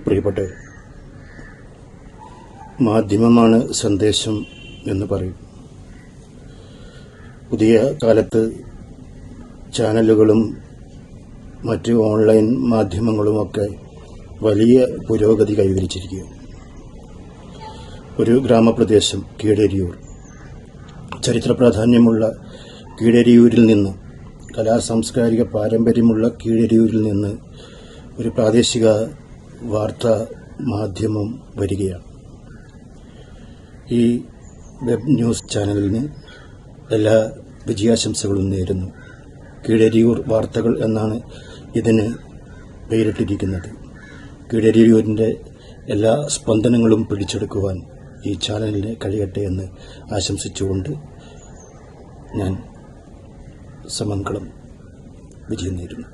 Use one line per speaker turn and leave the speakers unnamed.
പ്രിയപ്പെട്ടവർ, മാധ്യമമാണ് സന്ദേശം എന്ന് പറയും. പുതിയ കാലത്ത് ചാനലുകളും മറ്റ് ഓൺലൈൻ മാധ്യമങ്ങളുമൊക്കെ വലിയ പുരോഗതി കൈവരിച്ചിരിക്കുക. ഒരു ഗ്രാമപ്രദേശം കീഴരിയൂർ, ചരിത്ര പ്രാധാന്യമുള്ള കീഴരിയൂരിൽ നിന്ന്, കലാസാംസ്കാരിക പാരമ്പര്യമുള്ള കീഴരിയൂരിൽ നിന്ന് ഒരു പ്രാദേശിക വാർത്താ മാധ്യമം വരികയാണ്. ഈ വെബ് ന്യൂസ് ചാനലിന് എല്ലാ വിജയാശംസകളും നേരുന്നു. കീഴരിയൂർ വാർത്തകൾ എന്നാണ് ഇതിന് പേരിട്ടിരിക്കുന്നത്. കീഴരിയൂരിൻ്റെ എല്ലാ സ്പന്ദനങ്ങളും പിടിച്ചെടുക്കുവാൻ ഈ ചാനലിന് കഴിയട്ടെ എന്ന് ആശംസിച്ചുകൊണ്ട് ഞാൻ സമങ്കളം വിജയം നേരുന്നു.